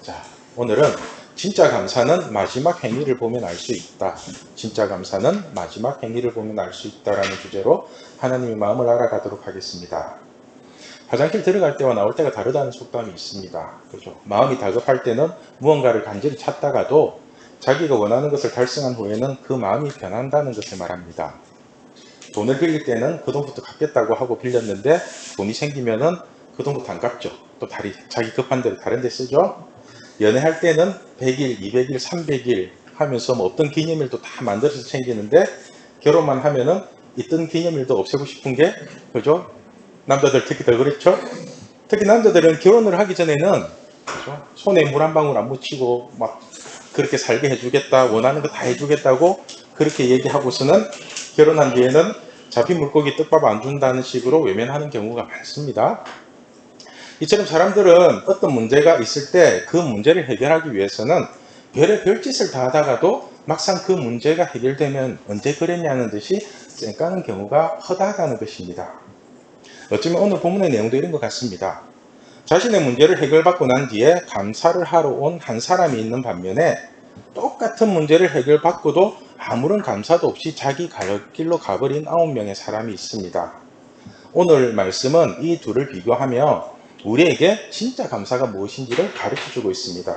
자, 오늘은 진짜 감사는 마지막 행위를 보면 알 수 있다. 진짜 감사는 마지막 행위를 보면 알 수 있다라는 주제로 하나님의 마음을 알아가도록 하겠습니다. 화장실 들어갈 때와 나올 때가 다르다는 속담이 있습니다. 그렇죠? 마음이 다급할 때는 무언가를 간절히 찾다가도 자기가 원하는 것을 달성한 후에는 그 마음이 변한다는 것을 말합니다. 돈을 빌릴 때는 그 돈부터 갚겠다고 하고 빌렸는데 돈이 생기면은 그 돈부터 안 갚죠. 또 자기 급한 대로 다른 데 쓰죠. 연애할 때는 100일, 200일, 300일 하면서 뭐 어떤 기념일도 다 만들어서 챙기는데 결혼만 하면은 있던 기념일도 없애고 싶은 게 그죠? 남자들 특히 더 그렇죠? 특히 남자들은 결혼을 하기 전에는 그죠? 손에 물 한 방울 안 묻히고 막 그렇게 살게 해주겠다, 원하는 거 다 해주겠다고 그렇게 얘기하고서는 결혼한 뒤에는 잡힌 물고기 떡밥 안 준다는 식으로 외면하는 경우가 많습니다. 이처럼 사람들은 어떤 문제가 있을 때 그 문제를 해결하기 위해서는 별의 별짓을 다 하다가도 막상 그 문제가 해결되면 언제 그랬냐는 듯이 쌩까는 경우가 허다하다는 것입니다. 어쩌면 오늘 본문의 내용도 이런 것 같습니다. 자신의 문제를 해결받고 난 뒤에 감사를 하러 온 한 사람이 있는 반면에 똑같은 문제를 해결받고도 아무런 감사도 없이 자기 갈 길로 가버린 9명의 사람이 있습니다. 오늘 말씀은 이 둘을 비교하며 우리에게 진짜 감사가 무엇인지를 가르쳐주고 있습니다.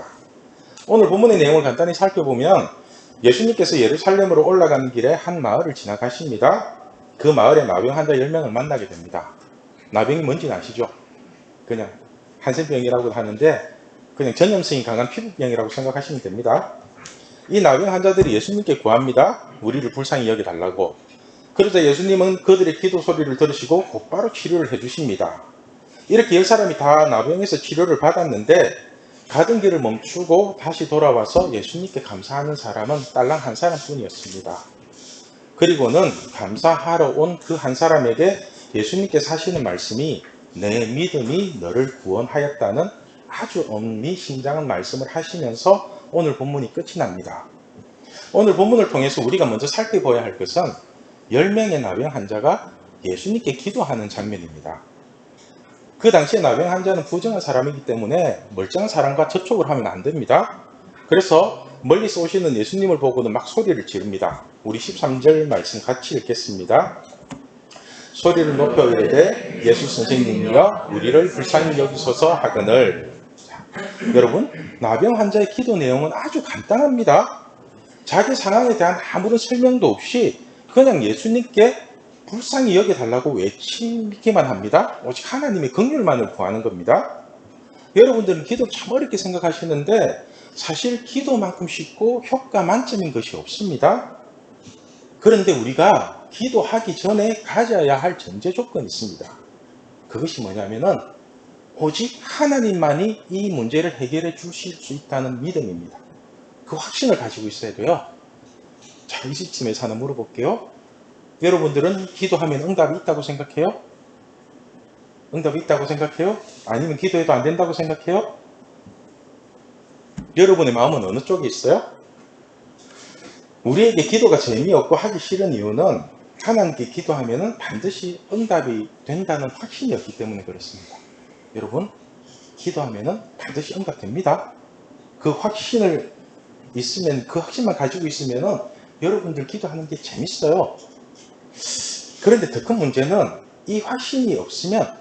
오늘 본문의 내용을 간단히 살펴보면 예수님께서 예루살렘으로 올라가는 길에 한 마을을 지나가십니다. 그 마을에 나병 환자 10명을 만나게 됩니다. 나병이 뭔지는 아시죠? 그냥 한센병이라고 하는데 그냥 전염성이 강한 피부병이라고 생각하시면 됩니다. 이 나병 환자들이 예수님께 구합니다. 우리를 불쌍히 여겨달라고. 그러자 예수님은 그들의 기도 소리를 들으시고 곧바로 치료를 해주십니다. 이렇게 10사람이 다 나병에서 치료를 받았는데 가던 길을 멈추고 다시 돌아와서 예수님께 감사하는 사람은 딸랑 한 사람뿐이었습니다. 그리고는 감사하러 온 그 한 사람에게 예수님께서 하시는 말씀이 내 믿음이 너를 구원하였다는 아주 엄미심장한 말씀을 하시면서 오늘 본문이 끝이 납니다. 오늘 본문을 통해서 우리가 먼저 살펴봐야 할 것은 10명의 나병 환자가 예수님께 기도하는 장면입니다. 그 당시에 나병 환자는 부정한 사람이기 때문에 멀쩡한 사람과 접촉을 하면 안 됩니다. 그래서 멀리서 오시는 예수님을 보고는 막 소리를 지릅니다. 우리 13절 말씀 같이 읽겠습니다. 소리를 높여 이르되 예수 선생님이여 우리를 불쌍히 여기소서 하거늘. 여러분, 나병 환자의 기도 내용은 아주 간단합니다. 자기 상황에 대한 아무런 설명도 없이 그냥 예수님께 불쌍히 여겨달라고 외치기만 합니다. 오직 하나님의 긍휼만을 구하는 겁니다. 여러분들은 기도 참 어렵게 생각하시는데 사실 기도만큼 쉽고 효과 만점인 것이 없습니다. 그런데 우리가 기도하기 전에 가져야 할 전제 조건이 있습니다. 그것이 뭐냐면은 오직 하나님만이 이 문제를 해결해 주실 수 있다는 믿음입니다. 그 확신을 가지고 있어야 돼요. 자, 이 시점에서 하나 물어볼게요. 여러분들은 기도하면 응답이 있다고 생각해요? 응답이 있다고 생각해요? 아니면 기도해도 안 된다고 생각해요? 여러분의 마음은 어느 쪽에 있어요? 우리에게 기도가 재미없고 하기 싫은 이유는 하나님께 기도하면 반드시 응답이 된다는 확신이 없기 때문에 그렇습니다. 여러분, 기도하면 반드시 응답됩니다. 그 확신을 있으면, 그 확신만 가지고 있으면 여러분들 기도하는 게 재밌어요. 그런데 더 큰 문제는 이 확신이 없으면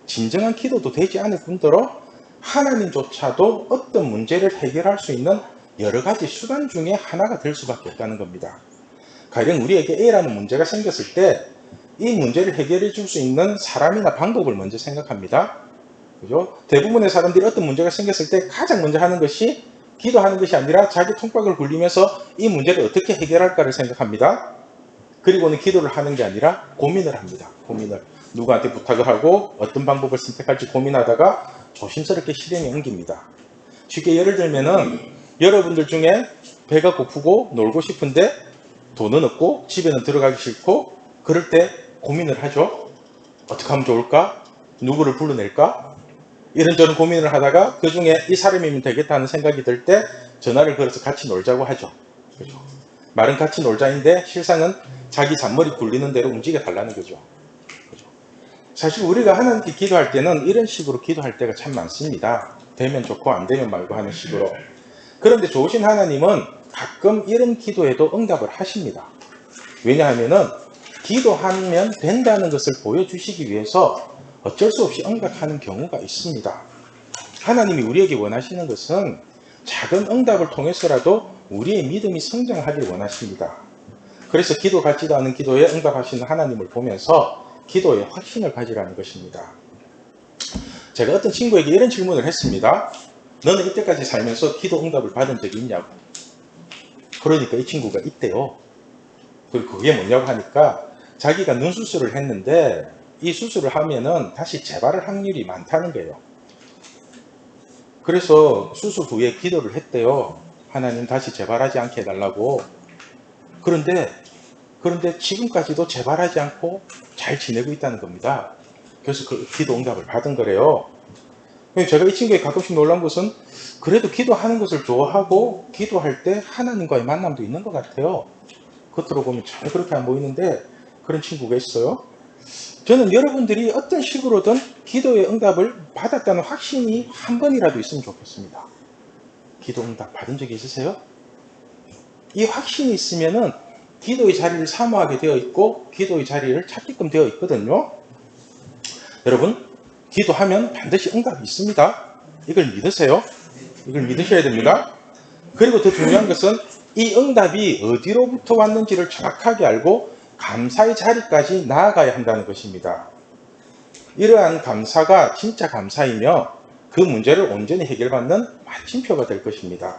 진정한 기도도 되지 않을 뿐더러 하나님조차도 어떤 문제를 해결할 수 있는 여러 가지 수단 중에 하나가 될 수밖에 없다는 겁니다. 가령 우리에게 A라는 문제가 생겼을 때 이 문제를 해결해 줄 수 있는 사람이나 방법을 먼저 생각합니다. 그죠? 대부분의 사람들이 어떤 문제가 생겼을 때 가장 먼저 하는 것이 기도하는 것이 아니라 자기 통박을 굴리면서 이 문제를 어떻게 해결할까를 생각합니다. 그리고는 기도를 하는 게 아니라 고민을 합니다. 고민을. 누구한테 부탁을 하고 어떤 방법을 선택할지 고민하다가 조심스럽게 실행에 옮깁니다. 쉽게 예를 들면은 여러분들 중에 배가 고프고 놀고 싶은데 돈은 없고 집에는 들어가기 싫고 그럴 때 고민을 하죠. 어떻게 하면 좋을까? 누구를 불러낼까? 이런저런 고민을 하다가 그 중에 이 사람이면 되겠다는 생각이 들 때 전화를 걸어서 같이 놀자고 하죠. 그렇죠? 말은 같이 놀자인데 실상은 자기 잔머리 굴리는 대로 움직여 달라는 거죠. 그렇죠? 사실 우리가 하나님께 기도할 때는 이런 식으로 기도할 때가 참 많습니다. 되면 좋고 안 되면 말고 하는 식으로. 그런데 좋으신 하나님은 가끔 이런 기도에도 응답을 하십니다. 왜냐하면은 기도하면 된다는 것을 보여주시기 위해서 어쩔 수 없이 응답하는 경우가 있습니다. 하나님이 우리에게 원하시는 것은 작은 응답을 통해서라도 우리의 믿음이 성장하길 원하십니다. 그래서 기도 같지도 않은 기도에 응답하시는 하나님을 보면서 기도에 확신을 가지라는 것입니다. 제가 어떤 친구에게 이런 질문을 했습니다. 너는 이때까지 살면서 기도 응답을 받은 적이 있냐고. 그러니까 이 친구가 있대요. 그리고 그게 뭐냐고 하니까 자기가 눈 수술을 했는데 이 수술을 하면은 다시 재발할 확률이 많다는 거예요. 그래서 수술 후에 기도를 했대요. 하나님 다시 재발하지 않게 해달라고. 그런데 지금까지도 재발하지 않고 잘 지내고 있다는 겁니다. 그래서 그 기도 응답을 받은 거래요. 제가 이 친구에 가끔씩 놀란 것은 그래도 기도하는 것을 좋아하고 기도할 때 하나님과의 만남도 있는 것 같아요. 겉으로 보면 잘 그렇게 안 보이는데 그런 친구가 있어요. 저는 여러분들이 어떤 식으로든 기도의 응답을 받았다는 확신이 한 번이라도 있으면 좋겠습니다. 기도 응답 받은 적이 있으세요? 이 확신이 있으면은 기도의 자리를 사모하게 되어 있고 기도의 자리를 찾게끔 되어 있거든요. 여러분, 기도하면 반드시 응답이 있습니다. 이걸 믿으세요. 이걸 믿으셔야 됩니다. 그리고 더 중요한 것은 이 응답이 어디로부터 왔는지를 정확하게 알고 감사의 자리까지 나아가야 한다는 것입니다. 이러한 감사가 진짜 감사이며 그 문제를 온전히 해결받는 마침표가 될 것입니다.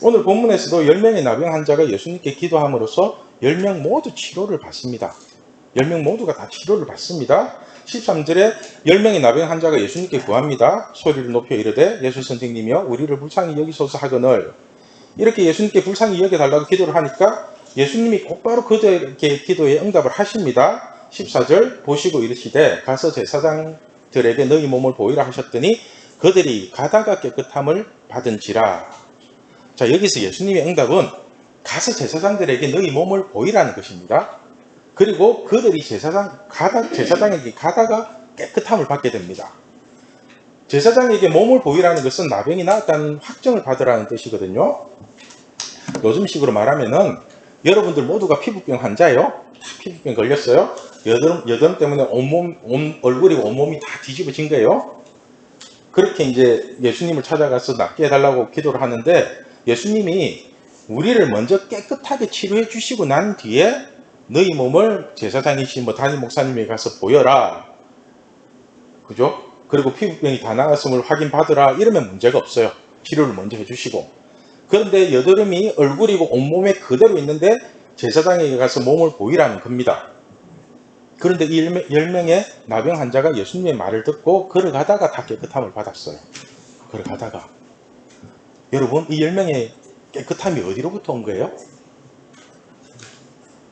오늘 본문에서도 10명의 나병 환자가 예수님께 기도함으로써 10명 모두 치료를 받습니다. 10명 모두가 다 치료를 받습니다. 13절에 10명의 나병 환자가 예수님께 구합니다. 소리를 높여 이르되 예수 선생님이여 우리를 불쌍히 여기소서 하거늘. 이렇게 예수님께 불쌍히 여겨달라고 기도를 하니까 예수님이 곧바로 그들에게 기도에 응답을 하십니다. 14절 보시고 이르시되 가서 제사장들에게 너희 몸을 보이라 하셨더니 그들이 가다가 깨끗함을 받은지라. 자, 여기서 예수님의 응답은 가서 제사장들에게 너희 몸을 보이라는 것입니다. 그리고 그들이 제사장에게 가다가 깨끗함을 받게 됩니다. 제사장에게 몸을 보이라는 것은 나병이 나았다는 확정을 받으라는 뜻이거든요. 요즘식으로 말하면은 여러분들 모두가 피부병 환자예요. 피부병 걸렸어요. 여드름 때문에 온 얼굴이 온몸이 다 뒤집어진 거예요. 그렇게 이제 예수님을 찾아가서 낫게 해달라고 기도를 하는데 예수님이 우리를 먼저 깨끗하게 치료해 주시고 난 뒤에 너희 몸을 제사장이신 담임 목사님에게 가서 보여라. 그죠? 그리고 피부병이 다 나았음을 확인받으라. 이러면 문제가 없어요. 치료를 먼저 해주시고. 그런데 여드름이 얼굴이고 온몸에 그대로 있는데 제사장에게 가서 몸을 보이라는 겁니다. 그런데 이 10명의 나병 환자가 예수님의 말을 듣고 걸어가다가 다 깨끗함을 받았어요. 걸어가다가. 여러분, 이 10명의 깨끗함이 어디로부터 온 거예요?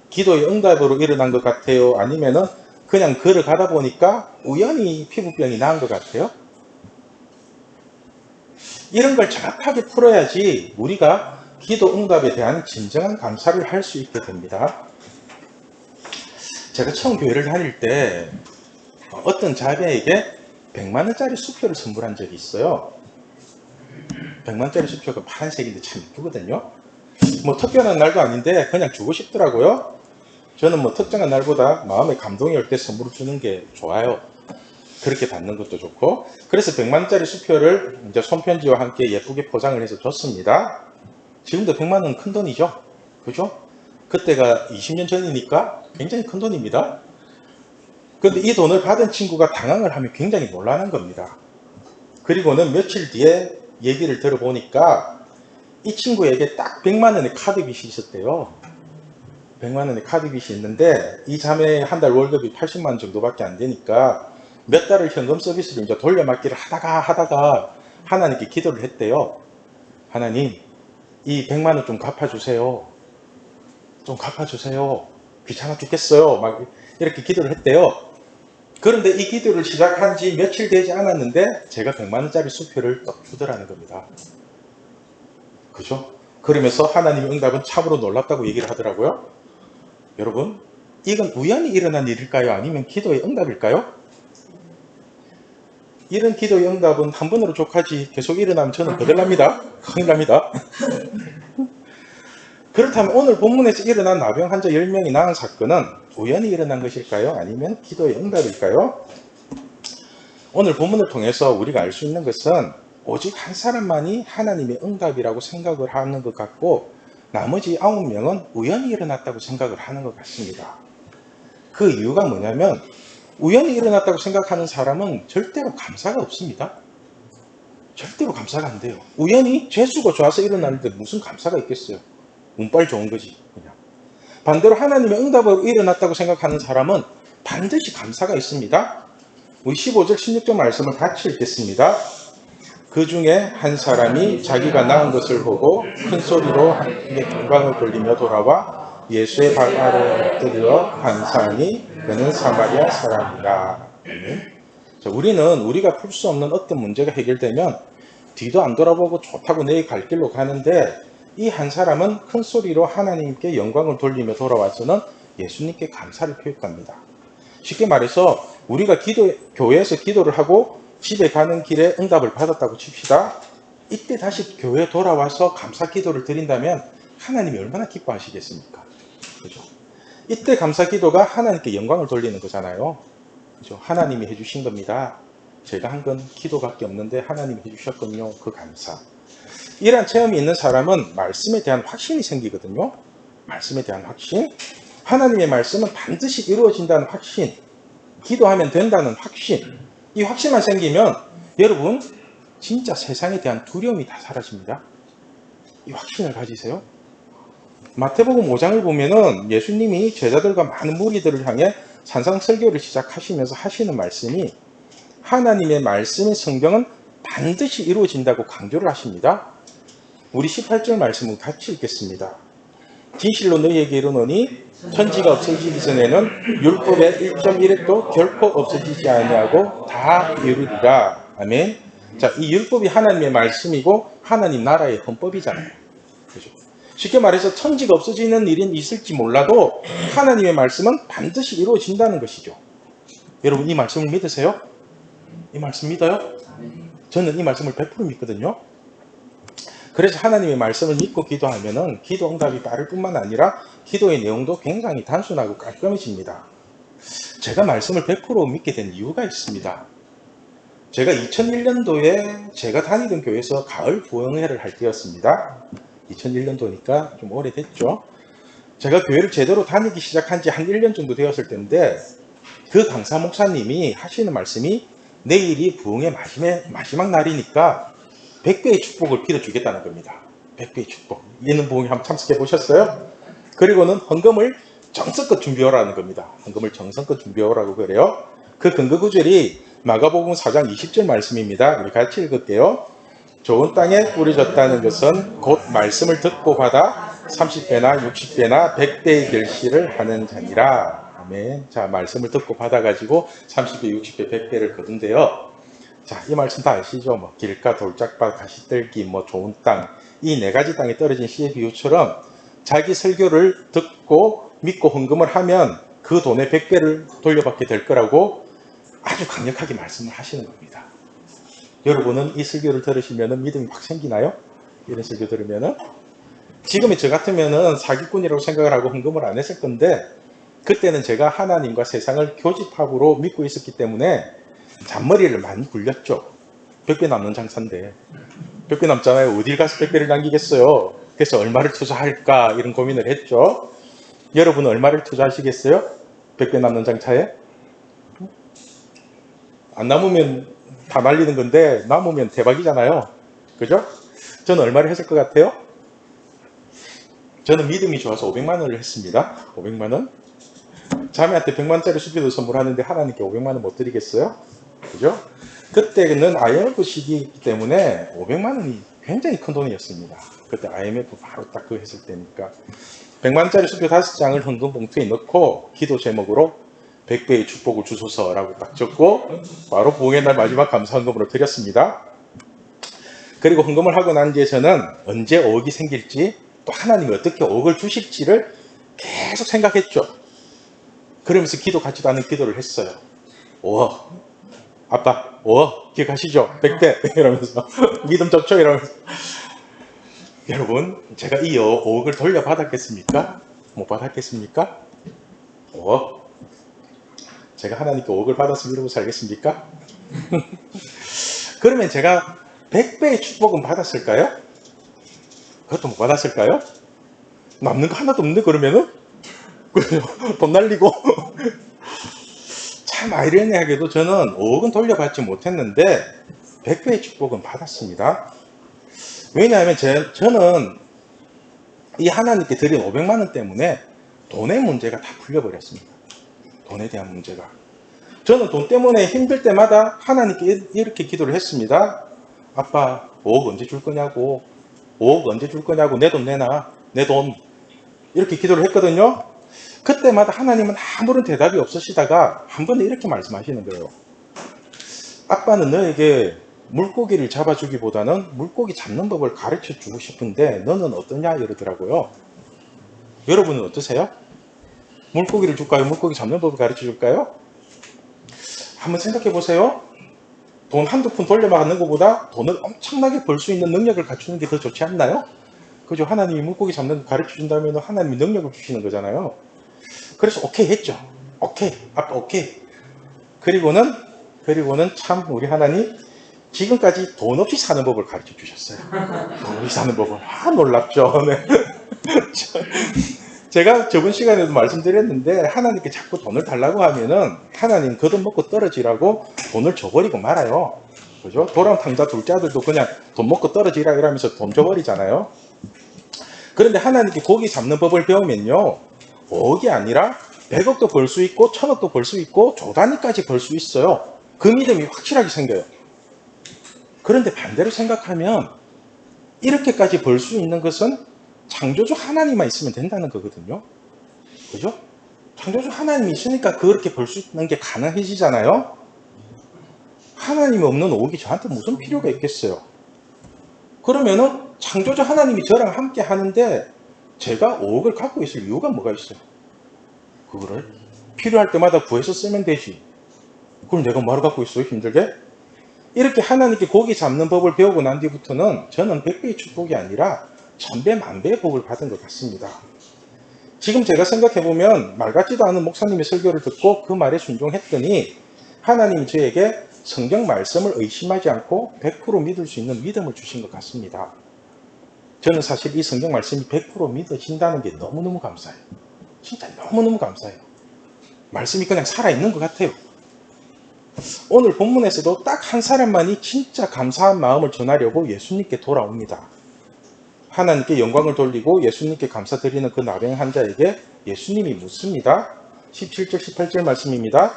기도의 응답으로 일어난 것 같아요? 아니면은 그냥 걸어가다 보니까 우연히 피부병이 나은 것 같아요? 이런 걸 정확하게 풀어야지 우리가 기도 응답에 대한 진정한 감사를 할 수 있게 됩니다. 제가 처음 교회를 다닐 때 어떤 자매에게 100만 원짜리 수표를 선물한 적이 있어요. 100만 원짜리 수표가 파란색인데 참 예쁘거든요. 뭐 특별한 날도 아닌데 그냥 주고 싶더라고요. 저는 뭐 특정한 날보다 마음에 감동이 올 때 선물을 주는 게 좋아요. 그렇게 받는 것도 좋고. 그래서 100만 원짜리 수표를 이제 손편지와 함께 예쁘게 포장을 해서 줬습니다. 지금도 100만 원은 큰 돈이죠. 그죠? 그때가 20년 전이니까 굉장히 큰 돈입니다. 그런데 이 돈을 받은 친구가 당황을 하면 굉장히 곤란한 겁니다. 그리고는 며칠 뒤에 얘기를 들어보니까 이 친구에게 딱 100만 원의 카드빚이 있었대요. 100만 원의 카드빚이 있는데 이 자매의 한 달 월급이 80만 원 정도밖에 안 되니까 몇 달을 현금 서비스로 이제 돌려막기를 하다가 하나님께 기도를 했대요. 하나님, 이 100만 원 좀 갚아주세요. 좀 갚아주세요. 귀찮아 죽겠어요. 막 이렇게 기도를 했대요. 그런데 이 기도를 시작한 지 며칠 되지 않았는데 제가 100만 원짜리 수표를 떡 주더라는 겁니다. 그죠? 그러면서 하나님의 응답은 참으로 놀랍다고 얘기를 하더라고요. 여러분, 이건 우연히 일어난 일일까요? 아니면 기도의 응답일까요? 이런 기도의 응답은 한 번으로 족하지 계속 일어나면 저는 거덜납니다. 큰일 납니다. 그렇다면 오늘 본문에서 일어난 나병 환자 10명이 나은 사건은 우연히 일어난 것일까요? 아니면 기도의 응답일까요? 오늘 본문을 통해서 우리가 알 수 있는 것은 오직 한 사람만이 하나님의 응답이라고 생각을 하는 것 같고 나머지 9명은 우연히 일어났다고 생각을 하는 것 같습니다. 그 이유가 뭐냐면 우연히 일어났다고 생각하는 사람은 절대로 감사가 없습니다. 절대로 감사가 안 돼요. 우연히 재수가 좋아서 일어났는데 무슨 감사가 있겠어요. 운빨 좋은 거지 그냥. 반대로 하나님의 응답으로 일어났다고 생각하는 사람은 반드시 감사가 있습니다. 우리 15절 16절 말씀을 같이 읽겠습니다. 그 중에 한 사람이 자기가 낳은 것을 보고 큰 소리로 하나님께 영광을 돌리며 돌아와 예수의 발 아래 엎드려 감사하니 그는 사마리아 사람이라. 우리는 우리가 풀 수 없는 어떤 문제가 해결되면 뒤도 안 돌아보고 좋다고 내 갈 길로 가는데 이 한 사람은 큰 소리로 하나님께 영광을 돌리며 돌아와서는 예수님께 감사를 표했답니다. 쉽게 말해서 우리가 교회에서 기도를 하고 집에 가는 길에 응답을 받았다고 칩시다. 이때 다시 교회에 돌아와서 감사 기도를 드린다면 하나님이 얼마나 기뻐하시겠습니까? 그죠? 이때 감사 기도가 하나님께 영광을 돌리는 거잖아요. 그죠? 하나님이 해주신 겁니다. 제가 한 건 기도밖에 없는데 하나님이 해주셨군요. 그 감사. 이러한 체험이 있는 사람은 말씀에 대한 확신이 생기거든요. 말씀에 대한 확신. 하나님의 말씀은 반드시 이루어진다는 확신. 기도하면 된다는 확신. 이 확신만 생기면 여러분 진짜 세상에 대한 두려움이 다 사라집니다. 이 확신을 가지세요. 마태복음 5장을 보면은 예수님이 제자들과 많은 무리들을 향해 산상설교를 시작하시면서 하시는 말씀이 하나님의 말씀의 성경은 반드시 이루어진다고 강조를 하십니다. 우리 18절 말씀을 같이 읽겠습니다. 진실로 너희에게 이르노니 천지가 없어지기 전에는 율법의 1.1획도 결코 없어지지 아니하고 다 이루리라. 아멘. 자, 이 율법이 하나님의 말씀이고 하나님 나라의 헌법이잖아요. 그죠? 쉽게 말해서 천지가 없어지는 일이 있을지 몰라도 하나님의 말씀은 반드시 이루어진다는 것이죠. 여러분 이 말씀을 믿으세요? 이 말씀 믿어요? 저는 이 말씀을 100% 믿거든요. 그래서 하나님의 말씀을 믿고 기도하면은 기도 응답이 빠를 뿐만 아니라 기도의 내용도 굉장히 단순하고 깔끔해집니다. 제가 말씀을 100% 믿게 된 이유가 있습니다. 제가 2001년도에 제가 다니던 교회에서 가을 부흥회를 할 때였습니다. 2001년도니까 좀 오래됐죠. 제가 교회를 제대로 다니기 시작한 지 한 1년 정도 되었을 때인데 그 강사 목사님이 하시는 말씀이 내일이 부흥의 마지막 날이니까 100배의 축복을 빌어주겠다는 겁니다. 100배의 축복. 예능 부흥에 한번 참석해 보셨어요? 그리고는 헌금을 정성껏 준비하라는 겁니다. 헌금을 정성껏 준비하라고 그래요. 그 근거 구절이 마가복음 4장 20절 말씀입니다. 우리 같이 읽을게요. 좋은 땅에 뿌려졌다는 것은 곧 말씀을 듣고 받아 30배나 60배나 100배의 결실을 하는 자니라. 아멘. 자, 말씀을 듣고 받아가지고 30배, 60배, 100배를 거둔대요. 자, 이 말씀 다 아시죠? 뭐 길가, 돌짝밭, 가시떨기, 뭐 좋은 땅, 이 네 가지 땅에 떨어진 씨의 비유처럼 자기 설교를 듣고 믿고 헌금을 하면 그 돈의 100배를 돌려받게 될 거라고 아주 강력하게 말씀을 하시는 겁니다. 여러분은 이 설교를 들으시면 믿음이 확 생기나요? 이런 설교 들으면은? 지금의 저 같으면은 사기꾼이라고 생각을 하고 헌금을 안 했을 건데 그때는 제가 하나님과 세상을 교집합으로 믿고 있었기 때문에 잔머리를 많이 굴렸죠. 100배 남는 장사인데 100배 남잖아요. 어딜 가서 100배를 남기겠어요. 그래서 얼마를 투자할까 이런 고민을 했죠. 여러분은 얼마를 투자하시겠어요? 100배 남는 장사에? 안 남으면 다 말리는 건데 남으면 대박이잖아요. 그죠? 저는 얼마를 했을 것 같아요? 저는 믿음이 좋아서 500만 원을 했습니다. 500만 원. 자매한테 100만 원짜리 수표도 선물하는데 하나님께 500만 원 못 드리겠어요? 그죠? 그때는 IMF 시기이기 때문에 500만 원이 굉장히 큰 돈이었습니다. 그때 IMF 바로 딱 그 했을 때니까 100만 원짜리 수표 5장을 헌금 봉투에 넣고 기도 제목으로 100배의 축복을 주소서라고 딱 적고 바로 부흥의 날 마지막 감사 헌금으로 드렸습니다. 그리고 헌금을 하고 난 뒤에서는 언제 5억이 생길지 또 하나님이 어떻게 5억을 주실지를 계속 생각했죠. 그러면서 기도 같지도 않은 기도를 했어요. 5억. 아빠 기억하시죠? 100배 이러면서 믿음 좋죠 이러면서. 여러분, 제가 이 5억을 돌려받았겠습니까? 못 받았겠습니까? 제가 하나님께 5억을 받았으면 이러고 살겠습니까? 그러면 제가 100배의 축복은 받았을까요? 그것도 못 받았을까요? 남는 거 하나도 없네 그러면은? 돈 날리고. 참 아이러니하게도 저는 5억은 돌려받지 못했는데 100배의 축복은 받았습니다. 왜냐하면 저는 이 하나님께 드린 500만 원 때문에 돈의 문제가 다 풀려버렸습니다. 돈에 대한 문제가. 저는 돈 때문에 힘들 때마다 하나님께 이렇게 기도를 했습니다. 아빠 5억 언제 줄 거냐고, 5억 언제 줄 거냐고, 내 돈 내놔, 내 돈. 이렇게 기도를 했거든요. 그때마다 하나님은 아무런 대답이 없으시다가 한 번에 이렇게 말씀하시는 거예요. 아빠는 너에게 물고기를 잡아주기보다는 물고기 잡는 법을 가르쳐 주고 싶은데 너는 어떠냐 이러더라고요. 여러분은 어떠세요? 물고기를 줄까요? 물고기 잡는 법을 가르쳐 줄까요? 한번 생각해 보세요. 돈 한두 푼 돌려받는 것보다 돈을 엄청나게 벌 수 있는 능력을 갖추는 게 더 좋지 않나요? 그죠? 하나님이 물고기 잡는 거 가르쳐 준다면 하나님이 능력을 주시는 거잖아요. 그래서 오케이 했죠. 오케이. 아빠 오케이. 그리고는 참 우리 하나님 지금까지 돈 없이 사는 법을 가르쳐 주셨어요. 돈 없이 사는 법을. 놀랍죠. 네. 제가 저번 시간에도 말씀드렸는데 하나님께 자꾸 돈을 달라고 하면은 하나님 그 돈 먹고 떨어지라고 돈을 줘버리고 말아요. 그죠? 도랑 탕자 둘째 아들도 그냥 돈 먹고 떨어지라 이러면서 돈 줘버리잖아요. 그런데 하나님께 고기 잡는 법을 배우면요. 5억이 아니라 100억도 벌 수 있고 1000억도 벌 수 있고 조 단위까지 벌 수 있어요. 그 믿음이 확실하게 생겨요. 그런데 반대로 생각하면 이렇게까지 벌 수 있는 것은 창조주 하나님만 있으면 된다는 거거든요. 그죠? 창조주 하나님이 있으니까 그렇게 벌 수 있는 게 가능해지잖아요. 하나님이 없는 5억이 저한테 무슨 필요가 있겠어요? 그러면은 창조주 하나님이 저랑 함께 하는데 제가 5억을 갖고 있을 이유가 뭐가 있어요? 그거를 필요할 때마다 구해서 쓰면 되지. 그럼 내가 뭐하러 갖고 있어요? 힘들게? 이렇게 하나님께 고기 잡는 법을 배우고 난 뒤부터는 저는 100배의 축복이 아니라 1000배, 1000배의 복을 받은 것 같습니다. 지금 제가 생각해보면 말 같지도 않은 목사님의 설교를 듣고 그 말에 순종했더니 하나님이 저에게 성경 말씀을 의심하지 않고 100% 믿을 수 있는 믿음을 주신 것 같습니다. 저는 사실 이 성경 말씀이 100% 믿어진다는 게 너무너무 감사해요. 진짜 너무너무 감사해요. 말씀이 그냥 살아있는 것 같아요. 오늘 본문에서도 딱 한 사람만이 진짜 감사한 마음을 전하려고 예수님께 돌아옵니다. 하나님께 영광을 돌리고 예수님께 감사드리는 그 나병 환자에게 예수님이 묻습니다. 17절 18절 말씀입니다.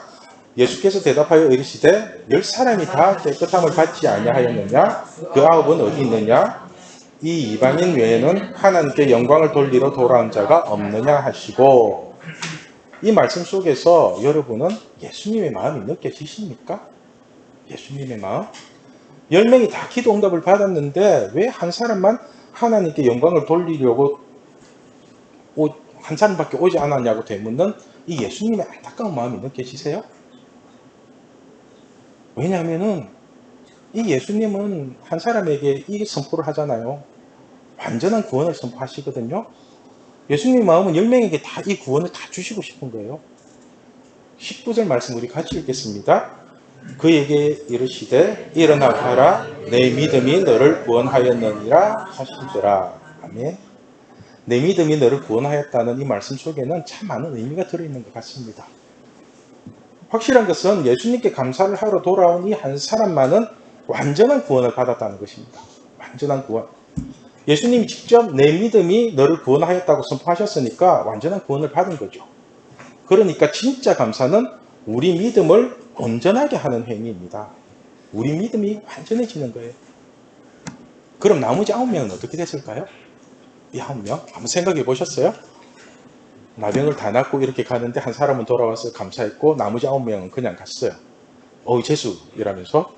예수께서 대답하여 이르시되 10사람이 다 깨끗함을 받지 아니하였느냐? 그 9은 어디 있느냐? 이 이방인 외에는 하나님께 영광을 돌리러 돌아온 자가 없느냐 하시고, 이 말씀 속에서 여러분은 예수님의 마음이 느껴지십니까? 예수님의 마음? 10명이 다 기도 응답을 받았는데 왜 한 사람만 하나님께 영광을 돌리려고 한 사람밖에 오지 않았냐고 되묻는 이 예수님의 안타까운 마음이 느껴지세요? 왜냐하면은 이 예수님은 한 사람에게 이 선포를 하잖아요. 완전한 구원을 선포하시거든요. 예수님의 마음은 10명에게 다 이 구원을 다 주시고 싶은 거예요. 19절 말씀 우리 같이 읽겠습니다. 그에게 이르시되 일어나 가라, 내 믿음이 너를 구원하였느니라 하시더라. 아멘. 내 믿음이 너를 구원하였다는 이 말씀 속에는 참 많은 의미가 들어있는 것 같습니다. 확실한 것은 예수님께 감사를 하러 돌아온 이 한 사람만은 완전한 구원을 받았다는 것입니다. 완전한 구원. 예수님이 직접 내 믿음이 너를 구원하였다고 선포하셨으니까 완전한 구원을 받은 거죠. 그러니까 진짜 감사는 우리 믿음을 온전하게 하는 행위입니다. 우리 믿음이 완전해지는 거예요. 그럼 나머지 9명은 어떻게 됐을까요? 이 9명? 한번 생각해 보셨어요? 나병을 다 낫고 이렇게 가는데 한 사람은 돌아와서 감사했고 나머지 9명은 그냥 갔어요. 재수 이라면서.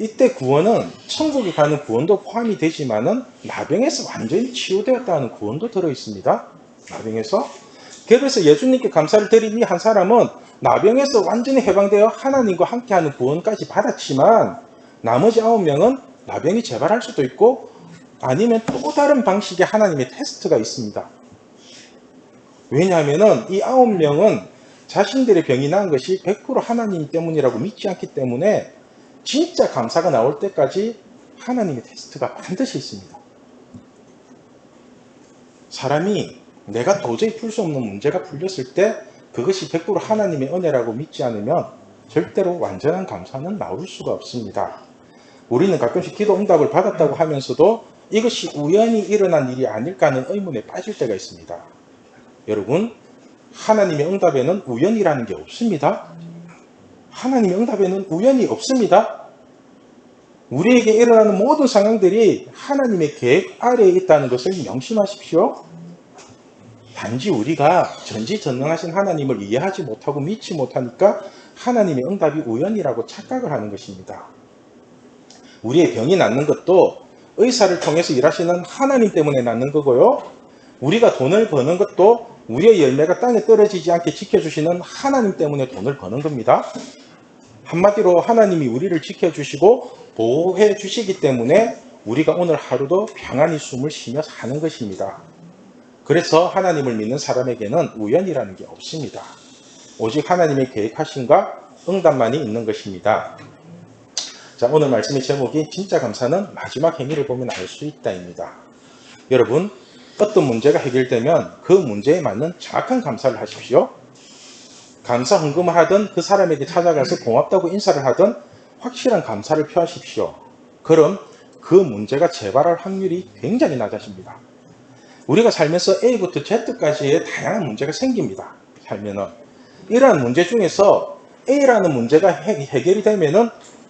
이때 구원은 천국에 가는 구원도 포함이 되지만은 나병에서 완전히 치유되었다는 구원도 들어있습니다. 나병에서. 그래서 예수님께 감사를 드린 이 한 사람은 나병에서 완전히 해방되어 하나님과 함께하는 구원까지 받았지만 나머지 9명은 나병이 재발할 수도 있고 아니면 또 다른 방식의 하나님의 테스트가 있습니다. 왜냐하면 이 9명은 자신들의 병이 나은 것이 100% 하나님 때문이라고 믿지 않기 때문에 진짜 감사가 나올 때까지 하나님의 테스트가 반드시 있습니다. 사람이 내가 도저히 풀 수 없는 문제가 풀렸을 때 그것이 100% 하나님의 은혜라고 믿지 않으면 절대로 완전한 감사는 나올 수가 없습니다. 우리는 가끔씩 기도 응답을 받았다고 하면서도 이것이 우연히 일어난 일이 아닐까 하는 의문에 빠질 때가 있습니다. 여러분, 하나님의 응답에는 우연이라는 게 없습니다. 하나님의 응답에는 우연이 없습니다. 우리에게 일어나는 모든 상황들이 하나님의 계획 아래에 있다는 것을 명심하십시오. 단지 우리가 전지전능하신 하나님을 이해하지 못하고 믿지 못하니까 하나님의 응답이 우연이라고 착각을 하는 것입니다. 우리의 병이 낫는 것도 의사를 통해서 일하시는 하나님 때문에 낫는 거고요. 우리가 돈을 버는 것도 우리의 열매가 땅에 떨어지지 않게 지켜주시는 하나님 때문에 돈을 버는 겁니다. 한마디로 하나님이 우리를 지켜주시고 보호해 주시기 때문에 우리가 오늘 하루도 평안히 숨을 쉬며 사는 것입니다. 그래서 하나님을 믿는 사람에게는 우연이라는 게 없습니다. 오직 하나님의 계획하심과 응답만이 있는 것입니다. 자, 오늘 말씀의 제목이 진짜 감사는 마지막 행위를 보면 알 수 있다입니다. 여러분, 어떤 문제가 해결되면 그 문제에 맞는 정확한 감사를 하십시오. 감사 헌금을 하든 그 사람에게 찾아가서 고맙다고 인사를 하든 확실한 감사를 표하십시오. 그럼 그 문제가 재발할 확률이 굉장히 낮아집니다. 우리가 살면서 A부터 Z까지의 다양한 문제가 생깁니다. 살면은 이러한 문제 중에서 A라는 문제가 해결이 되면은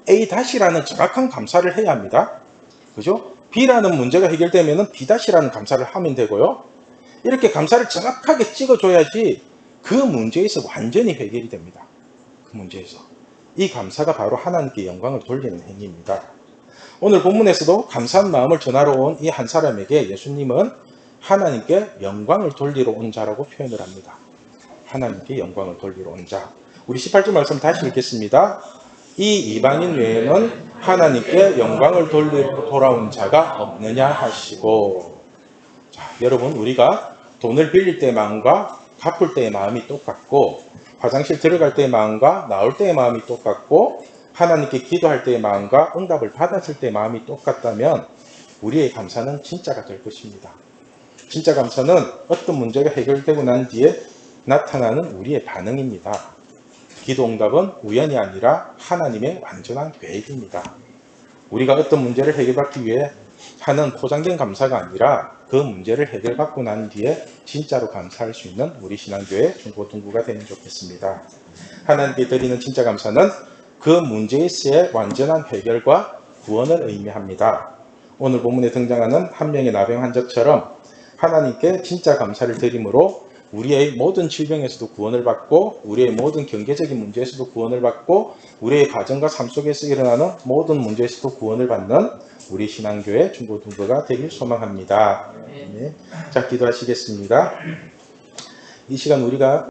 A-라는 정확한 감사를 해야 합니다. 그죠? B라는 문제가 해결되면은 B-라는 감사를 하면 되고요. 이렇게 감사를 정확하게 찍어줘야지 그 문제에서 완전히 해결이 됩니다. 그 문제에서. 이 감사가 바로 하나님께 영광을 돌리는 행위입니다. 오늘 본문에서도 감사한 마음을 전하러 온 이 한 사람에게 예수님은 하나님께 영광을 돌리러 온 자라고 표현을 합니다. 하나님께 영광을 돌리러 온 자. 우리 18절 말씀 다시 읽겠습니다. 이 이방인 외에는 하나님께 영광을 돌리러 돌아온 자가 없느냐 하시고. 자, 여러분, 우리가 돈을 빌릴 때의 마음과 갚을 때의 마음이 똑같고, 화장실 들어갈 때의 마음과 나올 때의 마음이 똑같고, 하나님께 기도할 때의 마음과 응답을 받았을 때의 마음이 똑같다면 우리의 감사는 진짜가 될 것입니다. 진짜 감사는 어떤 문제가 해결되고 난 뒤에 나타나는 우리의 반응입니다. 기도 응답은 우연이 아니라 하나님의 완전한 계획입니다. 우리가 어떤 문제를 해결받기 위해 하는 포장된 감사가 아니라 그 문제를 해결받고 난 뒤에 진짜로 감사할 수 있는 우리 신앙교회 중고등부가 되면 좋겠습니다. 하나님께 드리는 진짜 감사는 그 문제에서의 완전한 해결과 구원을 의미합니다. 오늘 본문에 등장하는 한 명의 나병 환자처럼 하나님께 진짜 감사를 드림으로 우리의 모든 질병에서도 구원을 받고 우리의 모든 경제적인 문제에서도 구원을 받고 우리의 가정과 삶 속에서 일어나는 모든 문제에서도 구원을 받는 우리 신앙교회 중고등부가 되길 소망합니다. 네. 자, 기도하시겠습니다. 이 시간 우리가